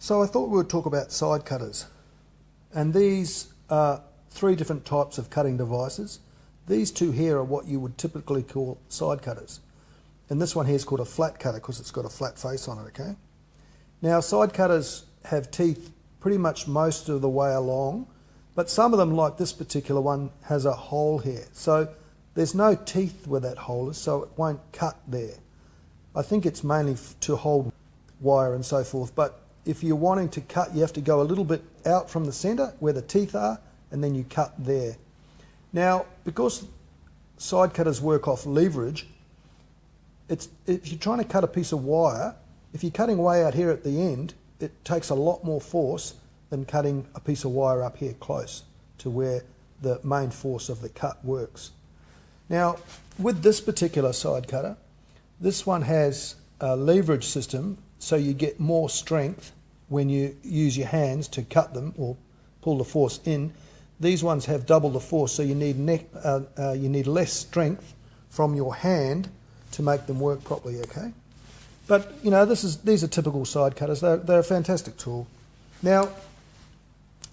So I thought we would talk about side cutters, and these are three different types of cutting devices. These two here are what you would typically call side cutters, and this one here is called a flat cutter because it's got a flat face on it, okay? Now side cutters have teeth pretty much most of the way along, but some of them, like this particular one, has a hole here. So there's no teeth where that hole is, so it won't cut there. I think it's mainly to hold wire and so forth, but if you're wanting to cut, you have to go a little bit out from the centre where the teeth are, and then you cut there. Now, because side cutters work off leverage, if you're trying to cut a piece of wire, if you're cutting way out here at the end, it takes a lot more force than cutting a piece of wire up here close to where the main force of the cut works. Now, with this particular side cutter, this one has a leverage system, so you get more strength when you use your hands to cut them or pull the force in. These ones have double the force, so you need less strength from your hand to make them work properly, okay? But, you know, these are typical side cutters. They're a fantastic tool. Now,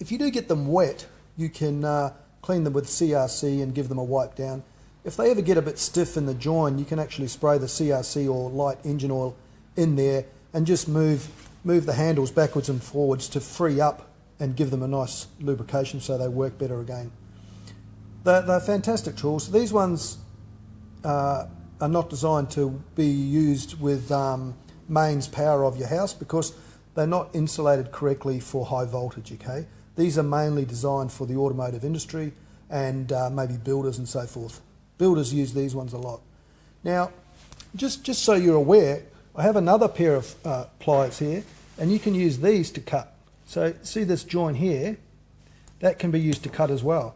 if you do get them wet, you can clean them with CRC and give them a wipe down. If they ever get a bit stiff in the join, you can actually spray the CRC or light engine oil in there and just move the handles backwards and forwards to free up and give them a nice lubrication so they work better again. They're fantastic tools. These ones are not designed to be used with mains power of your house because they're not insulated correctly for high voltage, okay? These are mainly designed for the automotive industry and maybe builders and so forth. Builders use these ones a lot. Now, just so you're aware, I have another pair of pliers here, and you can use these to cut. So see this join here? That can be used to cut as well.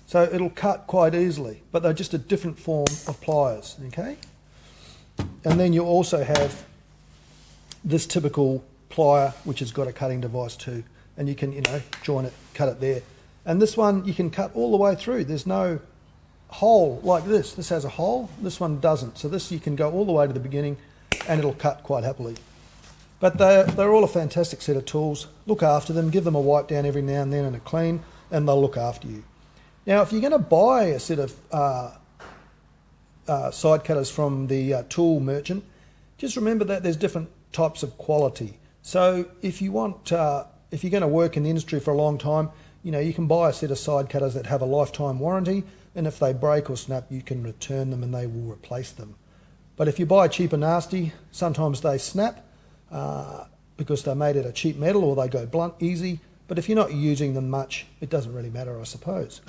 So it'll cut quite easily, but they're just a different form of pliers, okay? And then you also have this typical plier, which has got a cutting device too, and you can, you know, join it, cut it there. And this one you can cut all the way through. There's no hole like this. This has a hole, this one doesn't. So this you can go all the way to the beginning and it'll cut quite happily. But they're all a fantastic set of tools. Look after them, give them a wipe down every now and then and a clean, and they'll look after you. Now, if you're going to buy a set of side cutters from the tool merchant, just remember that there's different types of quality. So if you want, if you're going to work in the industry for a long time, you know, you can buy a set of side cutters that have a lifetime warranty, and if they break or snap, you can return them and they will replace them. But if you buy cheap and nasty, sometimes they snap because they're made out of cheap metal or they go blunt easy. But if you're not using them much, it doesn't really matter, I suppose.